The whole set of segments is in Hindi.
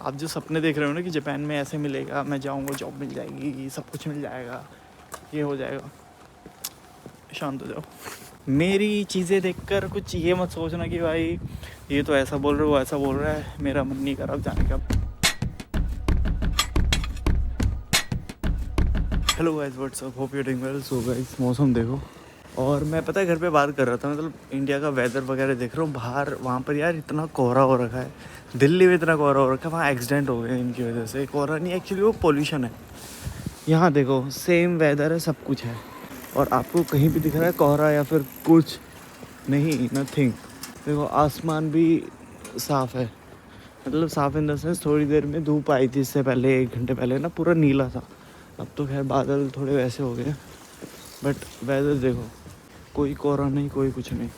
आप जो सपने देख रहे हो ना कि जापान में ऐसे मिलेगा, मैं जाऊँगा, जॉब मिल जाएगी, सब कुछ मिल जाएगा, ये हो जाएगा, शांत हो जाओ। मेरी चीज़ें देखकर कुछ ये मत सोचना कि भाई ये तो ऐसा बोल रहा है, वो ऐसा बोल रहा है, मेरा मन नहीं कर अब जाने का। Hello guys, what's up, hope you doing well. So guys, मौसम देखो। और मैं पता है घर पे बात कर रहा था, मतलब इंडिया का वेदर वगैरह देख रहा हूँ बाहर। वहाँ पर यार इतना कोहरा हो रखा है, दिल्ली में इतना कोहरा हो रखा है, वहाँ एक्सीडेंट हो गए इनकी वजह से। कोहरा नहीं, एक्चुअली वो पोल्यूशन है। यहाँ देखो सेम वेदर है, सब कुछ है, और आपको कहीं भी दिख रहा है कोहरा या फिर कुछ नहीं, नथिंग। देखो आसमान भी साफ़ है, मतलब साफ़ इन द सेंस थोड़ी देर में धूप आई थी, इससे पहले 1 घंटे पहले ना पूरा नीला था। अब तो खैर बादल थोड़े वैसे हो गए, बट वेदर देखो, कोई कोहरा नहीं, कोई कुछ नहीं।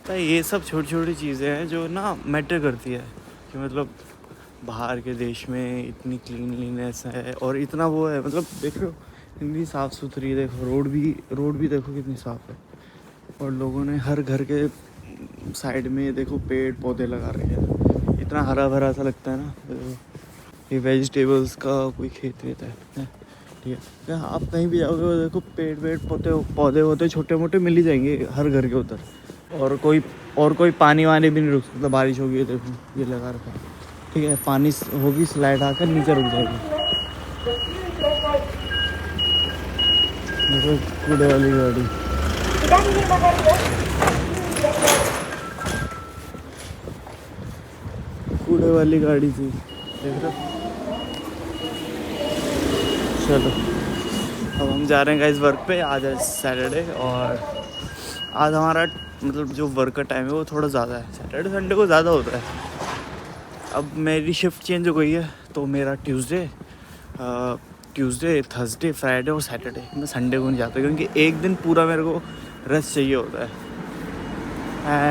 तो ये सब छोटी छोटी चीज़ें हैं जो ना मैटर करती है कि मतलब बाहर के देश में इतनी क्लीनलीनेस है और इतना वो है, मतलब देख रहे हो इतनी साफ़ सुथरी। देखो रोड भी देखो कितनी साफ़ है, और लोगों ने हर घर के साइड में देखो पेड़ पौधे लगा रहे हैं, इतना हरा भरा सा लगता है ना। ये वेजिटेबल्स का कोई खेत वेत है, ठीक है। आप कहीं भी जाओगे देखो पेड़ पौधे होते छोटे मोटे मिल ही जाएंगे हर घर के उधर। और कोई पानी वानी भी नहीं रुक सकता, बारिश होगी देखो ये लगा रखा है, ठीक है। पानी होगी, स्लाइड आकर नीचे रुक जाएगी। देखो कूड़े वाली गाड़ी, कूड़े वाली गाड़ी थी, देख रहे हो। चलो अब हम जा रहे हैं गाइस वर्क पे। आज है सैटरडे, और आज हमारा मतलब जो वर्क का टाइम है वो थोड़ा ज़्यादा है। सैटरडे संडे को ज़्यादा होता है। अब मेरी शिफ्ट चेंज हो गई है, तो मेरा ट्यूसडे थर्सडे फ्राइडे और सैटरडे, मैं संडे को नहीं जाता क्योंकि एक दिन पूरा मेरे को रेस्ट चाहिए होता है।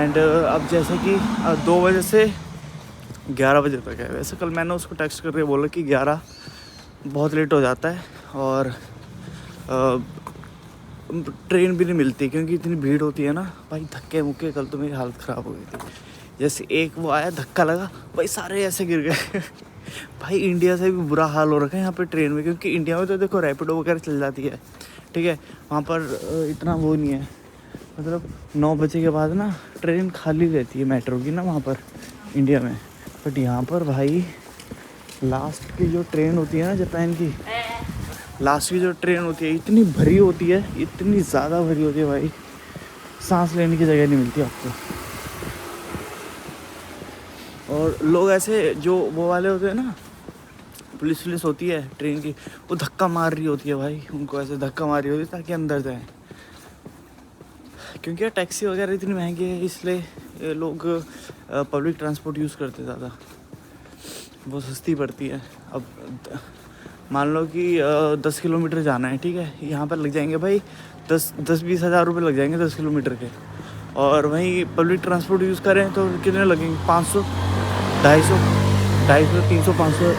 एंड अब जैसे कि 2 बजे से 11 बजे तक है। वैसे कल मैंने उसको टेक्स्ट करके बोला कि 11 बहुत लेट हो जाता है, और ट्रेन भी नहीं मिलती क्योंकि इतनी भीड़ होती है ना भाई। धक्के मुक्के, कल तो मेरी हालत ख़राब हो गई थी। जैसे एक वो आया, धक्का लगा भाई, सारे ऐसे गिर गए। भाई इंडिया से भी बुरा हाल हो रखा है यहाँ पे ट्रेन में, क्योंकि इंडिया में तो देखो रैपिडो वगैरह चल जाती है, ठीक है। वहाँ पर इतना वो नहीं है, मतलब 9 बजे के बाद ना ट्रेन खाली रहती है मेट्रो की ना वहाँ पर इंडिया में। बट यहाँ पर भाई लास्ट की जो ट्रेन होती है ना जापान की, लास्ट की जो ट्रेन होती है इतनी भरी होती है, इतनी ज़्यादा भरी होती है भाई, सांस लेने की जगह नहीं मिलती आपको। और लोग ऐसे जो वो वाले होते हैं ना, पुलिस होती है ट्रेन की, वो धक्का मार रही होती है भाई, उनको ऐसे धक्का मार रही होती है ताकि अंदर जाएं। क्योंकि यार टैक्सी वगैरह इतनी महंगी है, इसलिए लोग पब्लिक ट्रांसपोर्ट यूज़ करते ज़्यादा, वो सस्ती पड़ती है। अब मान लो कि 10 किलोमीटर जाना है, ठीक है, यहाँ पर लग जाएंगे भाई 10-20 हज़ार रुपये लग जाएंगे 10 किलोमीटर के। और वहीं पब्लिक ट्रांसपोर्ट यूज़ करें तो कितने लगेंगे, 500, 250, 300, 500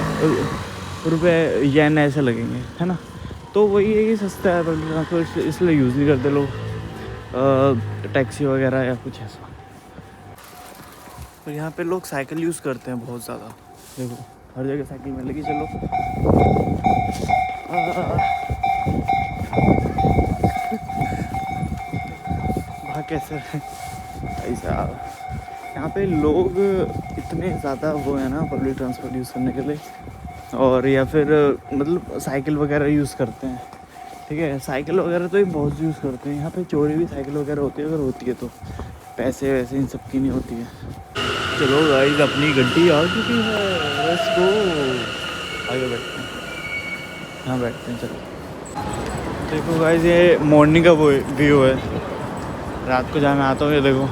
रुपये येन ऐसे लगेंगे, है ना। तो वही है कि सस्ता है पब्लिक ट्रांसपोर्ट, इसलिए यूज़ नहीं करते लोग टैक्सी वगैरह या कुछ ऐसा। तो यहाँ पे लोग साइकिल यूज़ करते हैं बहुत ज़्यादा, देखो हर जगह साइकिल में लगी। चलो वहाँ कैसे ऐसा, यहाँ पे लोग इतने ज़्यादा वो है ना पब्लिक ट्रांसपोर्ट यूज़ करने के लिए, और या फिर मतलब साइकिल वगैरह यूज़ करते हैं, ठीक है। साइकिल वगैरह तो ये बहुत यूज़ करते हैं। यहाँ पे चोरी भी साइकिल वगैरह होती है, अगर होती है तो पैसे वैसे इन सब की नहीं होती है। चलो गाइस, अपनी गड्डी आ चुकी है, लेट्स गो, आगे बैठते हैं। हाँ बैठते हैं, चलो। देखो गाइस, ये मॉर्निंग का वो व्यू है, रात को जहाँ मैं आता हूँ, ये देखो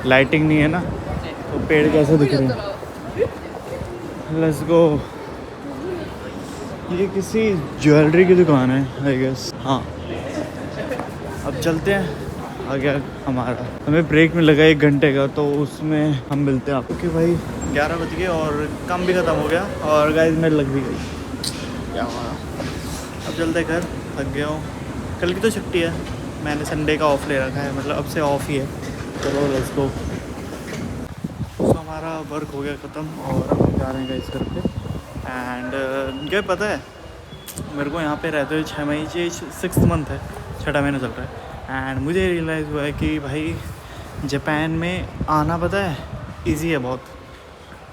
लाइटिंग नहीं है ना, तो पेड़ कैसे दिख रहे हैं। लेट्स गो, ये किसी ज्वेलरी की दुकान है आई गेस, हाँ। अब चलते हैं आगे। हमारा हमें ब्रेक में लगा 1 घंटे का, तो उसमें हम मिलते हैं आपको। कि भाई 11 बज गए और काम भी ख़त्म हो गया, और गाइस मेरे लग भी गई, क्या हुआ। अब चलते घर, थक गया हूँ। कल की तो छुट्टी है, मैंने संडे का ऑफ ले रखा है, मतलब अब से ऑफ ही है। चलो लेट्स गो। तो हमारा वर्क हो गया ख़त्म, और हम जा रहे हैं गाइस घर पे। एंड क्या पता है, मेरे को यहाँ पे रहते हुए 6 महीने 6 मंथ है, 6 महीना चल रहा है। एंड मुझे रियलाइज़ हुआ है कि भाई जापान में आना पता है इजी है बहुत,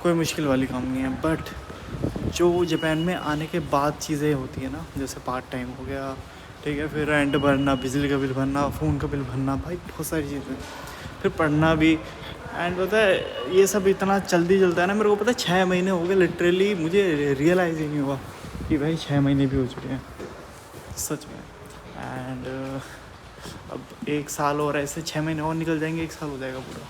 कोई मुश्किल वाली काम नहीं है। बट जो जापान में आने के बाद चीज़ें होती है ना, जैसे पार्ट टाइम हो गया, ठीक है, फिर रेंट भरना, बिजली का बिल भरना, फ़ोन का बिल भरना, भाई बहुत सारी चीज़ें, फिर पढ़ना भी। एंड पता है ये सब इतना जल्दी चलता है ना, मेरे को पता है 6 महीने हो गए लिटरली, मुझे रियलाइज़ ही नहीं हुआ कि भाई 6 महीने भी हो चुके हैं सच में। एंड अब 1 साल और ऐसे 6 महीने और निकल जाएंगे, 1 साल हो जाएगा पूरा।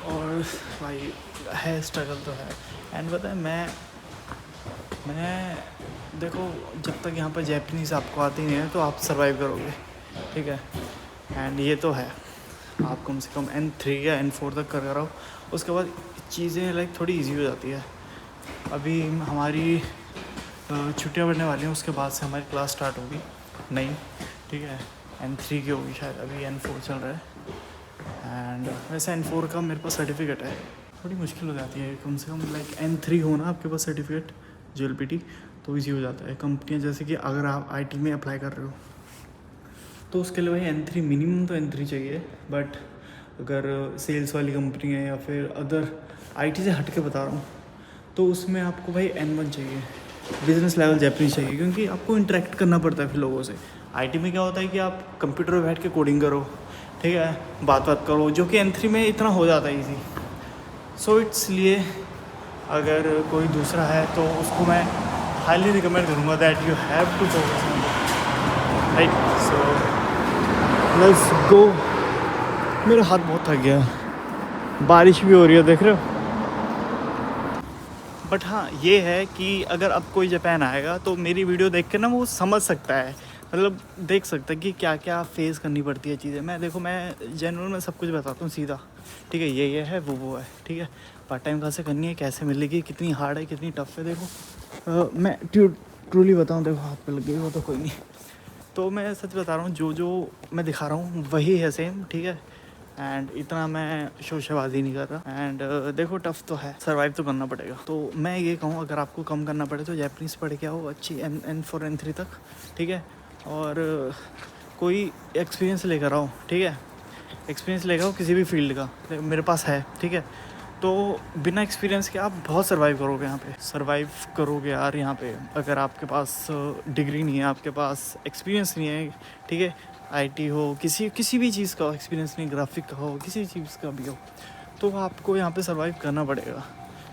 और भाई है, स्ट्रगल तो है। एंड पता है मैं देखो, जब तक यहाँ पर जैपनीज़ आपको आती नहीं है तो आप सर्वाइव करोगे, ठीक है। एंड ये तो है, आप कम से कम N3 या N4 तक कर रहो, उसके बाद चीज़ें लाइक थोड़ी इजी हो जाती है। अभी हमारी छुट्टियाँ बढ़ने वाली हैं, उसके बाद से हमारी क्लास स्टार्ट होगी नहीं, ठीक है। N3 की होगी शायद, अभी N4 चल रहा है। एंड वैसे N4 का मेरे पास सर्टिफिकेट है, थोड़ी मुश्किल हो जाती है, कम से कम लाइक N3 हो ना आपके पास सर्टिफिकेट JLPT, तो इजी हो जाता है। कंपनियाँ जैसे कि अगर आप IT में अप्लाई कर रहे हो तो उसके लिए भाई N3 मिनिमम तो N3 चाहिए। बट अगर सेल्स वाली कंपनी है या फिर अदर IT से हट के बता रहा हूँ, तो उसमें आपको भाई N1 चाहिए, बिजनेस लेवल जैपनीज चाहिए, क्योंकि आपको इंटरेक्ट करना पड़ता है फिर लोगों से। IT में क्या होता है कि आप कंप्यूटर पर बैठ के कोडिंग करो, ठीक है, बात करो, जो कि N3 में इतना हो जाता है ईजी। सो इसलिए अगर कोई दूसरा है तो उसको मैं हाईली रिकमेंड करूँगा that you have to focus on it, right. So let's go. मेरा हाथ बहुत थक गया, बारिश भी हो रही है देख रहे हो। बट हाँ ये है कि अगर अब कोई जापान आएगा तो मेरी वीडियो देख के ना वो समझ सकता है, मतलब देख सकता है कि क्या क्या फेस करनी पड़ती है चीज़ें। मैं जनरल में सब कुछ बताता हूँ सीधा, ठीक है, ये है वो है, ठीक है। पार्ट टाइम कहाँ से करनी है, कैसे मिलेगी, कितनी हार्ड है, कितनी टफ है। देखो मैं ट्रूली बताऊँ, देखो हाथ पे लग गई वो तो कोई नहीं, तो मैं सच बता रहा हूँ, जो मैं दिखा रहा हूँ वही है सेम, ठीक है। एंड इतना मैं शोशाबाजी नहीं कर रहा। एंड देखो टफ़ तो है, सर्वाइव तो करना पड़ेगा। तो मैं ये कहूँ अगर आपको कम करना पड़े तो जैपनीज़ पढ़ के आओ अच्छी N4 N3 तक, ठीक है। और कोई एक्सपीरियंस लेकर आओ, ठीक है, एक्सपीरियंस लेकर आओ किसी भी फील्ड का, मेरे पास है, ठीक है। तो बिना एक्सपीरियंस के आप बहुत सर्वाइव करोगे, यहाँ पे सर्वाइव करोगे यार। यहाँ पे अगर आपके पास डिग्री नहीं है, आपके पास एक्सपीरियंस नहीं है, ठीक है, IT हो, किसी भी चीज़ का एक्सपीरियंस नहीं, ग्राफिक का हो, किसी चीज़ का भी हो, तो आपको यहाँ पे सर्वाइव करना पड़ेगा।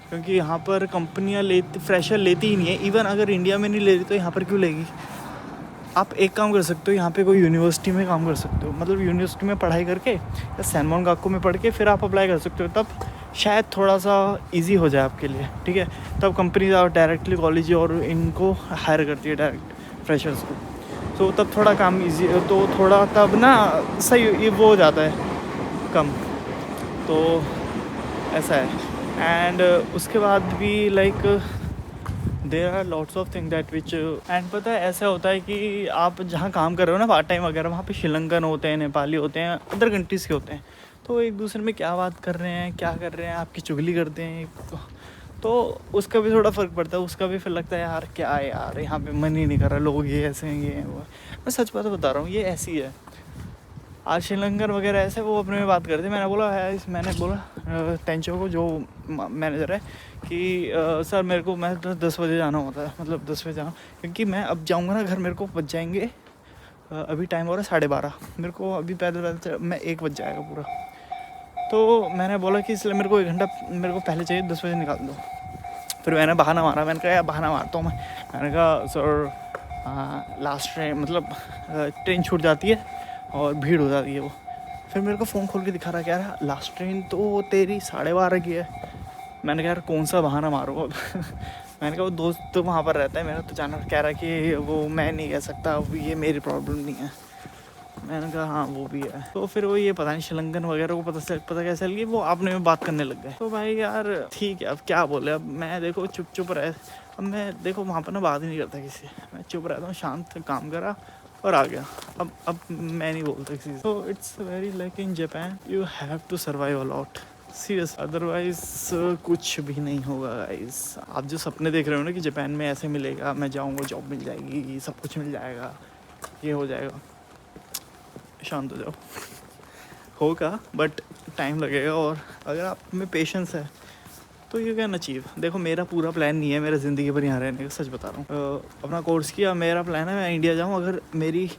क्योंकि यहाँ पर कंपनियाँ फ्रेशर लेती ही नहीं है। इवन अगर इंडिया में नहीं ले रही तो यहाँ पर क्यों लेगी। आप एक काम कर सकते हो, यहाँ पे कोई यूनिवर्सिटी में काम कर सकते हो, मतलब यूनिवर्सिटी में पढ़ाई करके या सैनमोन गाक्को में पढ़ के फिर आप अप्लाई कर सकते हो, तब शायद थोड़ा सा इजी हो जाए आपके लिए, ठीक है। तब कंपनी डायरेक्टली कॉलेज और इनको हायर करती है डायरेक्ट फ्रेशर्स को, तो तब थोड़ा काम इजी, तो थोड़ा तब ना सही ये वो हो जाता है कम, तो ऐसा है। एंड उसके बाद भी like there are lots of thing that which, and पता है ऐसा होता है कि आप जहाँ काम कर रहे हो ना पार्ट टाइम वगैरह, वहाँ पे श्रीलंकन होते हैं, नेपाली होते हैं, अदर कंट्रीज़ के होते हैं, तो एक दूसरे में क्या बात कर रहे हैं, क्या कर रहे हैं, आपकी चुगली करते हैं, तो उसका भी थोड़ा फ़र्क पड़ता है। उसका भी फिर लगता है यार क्या है यार, यहाँ पे मन ही नहीं कर रहा, लोग ये ऐसे हैं, ये हैं, वो है। मैं सच बात बता रहा हूँ, ये ऐसी है। आज श्रीलंकन वगैरह ऐसे वो अपने में बात करते। मैंने बोला टेंचो को, जो मैनेजर है, कि सर मेरे को, मैं 10 बजे जाना होता है, मतलब 10 बजे जाना, क्योंकि मैं अब जाऊँगा ना घर, मेरे को बज जाएंगे, अभी टाइम हो रहा है 12:30, मेरे को अभी पैदल मैं 1 बज जाएगा पूरा। तो मैंने बोला कि इसलिए मेरे को 1 घंटा मेरे को पहले चाहिए, 10 बजे निकाल दो। फिर मैंने बहाना मारा, मैंने कहा यार बहाना मारता हूँ मैंने कहा सर लास्ट ट्रेन, मतलब ट्रेन छूट जाती है और भीड़ हो जाती है वो। फिर मेरे को फ़ोन खोल के दिखा रहा है, कह रहा लास्ट ट्रेन तो तेरी 12:30 की है। मैंने कहा यार कौन सा बहाना मारो अब मैंने कहा वो दोस्त तो वहाँ पर रहता है मेरा, तो जाना। कह रहा कि वो मैं नहीं कह सकता, ये मेरी प्रॉब्लम नहीं है। मैंने कहा हाँ वो भी है। तो फिर वो ये पता नहीं श्रीलंकन वगैरह को पता कैसे चल गई, वो आपने में बात करने लग गए। तो भाई यार ठीक है, अब क्या बोले। अब मैं देखो चुप रहे, अब मैं देखो वहाँ पर ना बात ही नहीं करता किसी, मैं चुप रहता हूँ, शांत काम करा और आ गया। अब मैं नहीं बोलता किसी से। तो it's very like in Japan you have to survive a lot, serious, otherwise कुछ भी नहीं होगा गाइस। आप जो सपने देख रहे हो ना कि जापान में ऐसे मिलेगा, मैं जाऊँगा, जॉब मिल जाएगी, सब कुछ मिल जाएगा, ये हो जाएगा, शांत हो जाओ। होगा बट टाइम लगेगा, और अगर आप में पेशेंस है तो यू कैन अचीव। देखो मेरा पूरा प्लान नहीं है मेरा ज़िंदगी भर यहाँ रहने का, सच बता रहा हूँ। अपना कोर्स किया, मेरा प्लान है मैं इंडिया जाऊँ, अगर मेरी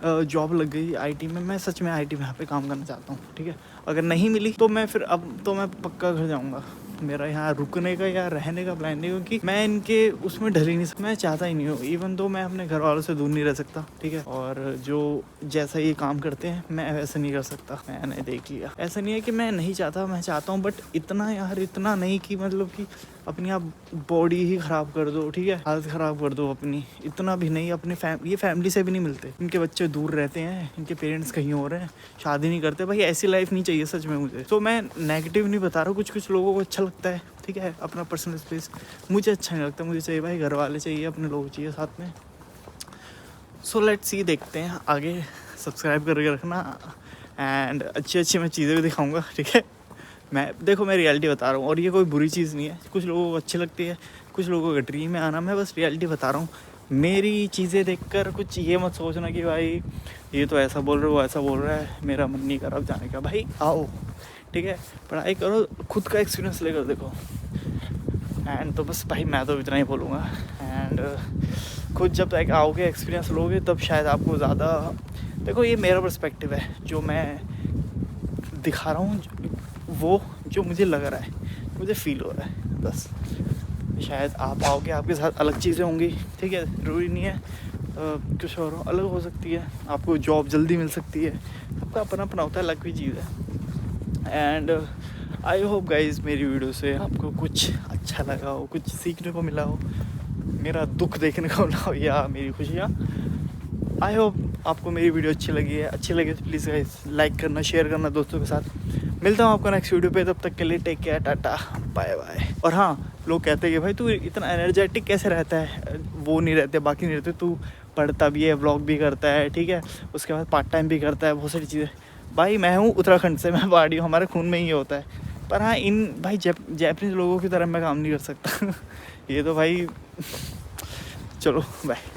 जॉब लग गई आईटी में, मैं सच में आईटी में यहाँ पे काम करना चाहता हूँ, ठीक है। अगर नहीं मिली तो मैं फिर अब तो मैं पक्का घर जाऊँगा। मेरा यहाँ रुकने का या रहने का प्लान नहीं, क्योंकि मैं इनके उसमें ढल ही नहीं सकता, मैं चाहता ही नहीं हूँ। इवन तो मैं अपने घर वालों से दूर नहीं रह सकता, ठीक है। और जो जैसा ये काम करते हैं मैं वैसा नहीं कर सकता, मैंने देख लिया। ऐसा नहीं है कि मैं नहीं चाहता, मैं चाहता हूँ, बट इतना यार, इतना नहीं कि मतलब कि अपनी आप बॉडी ही ख़राब कर दो, ठीक है, हालत ख़राब कर दो अपनी, इतना भी नहीं। अपने ये फैमिली से भी नहीं मिलते, इनके बच्चे दूर रहते हैं, इनके पेरेंट्स कहीं और हैं, शादी नहीं करते। भाई ऐसी लाइफ नहीं चाहिए सच में मुझे। तो मैं नेगेटिव नहीं बता रहा हूँ, कुछ लोगों को अच्छा लगता है, ठीक है, अपना पर्सनल स्पेस। मुझे अच्छा नहीं लगता, मुझे चाहिए भाई घर वाले चाहिए, अपने लोग चाहिए साथ में। सो लेट्स सी, देखते हैं आगे। सब्सक्राइब करके रखना, एंड अच्छी मैं चीज़ें भी दिखाऊंगा, ठीक है। मैं देखो मैं रियलिटी बता रहा हूँ, और ये कोई बुरी चीज़ नहीं है। कुछ लोगों को अच्छी लगती है, कुछ लोगों का ड्रीम है आना, मैं बस रियलिटी बता रहा हूँ। मेरी चीज़ें देखकर कुछ ये मत सोचना कि भाई ये तो ऐसा बोल रहा है, वो ऐसा बोल रहा है, मेरा मन नहीं कर अब जाने का। भाई आओ, ठीक है, पढ़ाई करो, खुद का एक्सपीरियंस लेकर देखो। एंड तो बस भाई मैं तो इतना ही बोलूँगा। एंड खुद जब तक आओगे, एक्सपीरियंस लोगे, तब शायद आपको ज़्यादा, देखो ये मेरा पर्सपेक्टिव है, जो मैं दिखा रहा हूँ, वो जो मुझे लग रहा है, मुझे फील हो रहा है, बस। शायद आप आओगे, आपके साथ अलग चीज़ें होंगी, ठीक है, ज़रूरी नहीं है कुछ और अलग हो सकती है, आपको जॉब जल्दी मिल सकती है, सबका अपना अपना होता है, अलग भी चीज़ है। एंड आई होप गाइज मेरी वीडियो से आपको कुछ अच्छा लगा हो, कुछ सीखने को मिला हो, मेरा दुख देखने को मिला हो, या मेरी खुशियाँ। आई होप आपको मेरी वीडियो अच्छी लगी है। अच्छी लगी तो प्लीज़ गाइज लाइक करना, शेयर करना दोस्तों के साथ। मिलता हूँ आपको नेक्स्ट वीडियो पे, तब तक के लिए take care, tata bye bye. और हाँ, लोग कहते हैं कि भाई तू इतना एनर्जेटिक कैसे रहता है, वो नहीं रहते, बाकी नहीं रहते, तू पढ़ता भी है, व्लॉग भी करता है, ठीक है, उसके बाद पार्ट टाइम भी करता है, बहुत सारी चीज़ें। भाई मैं हूँ उत्तराखंड से, मैं पहाड़ी हूँ, हमारे खून में ही होता है। पर हाँ, इन भाई जैपनीज लोगों की तरह मैं काम नहीं कर सकता। ये तो भाई चलो बाय।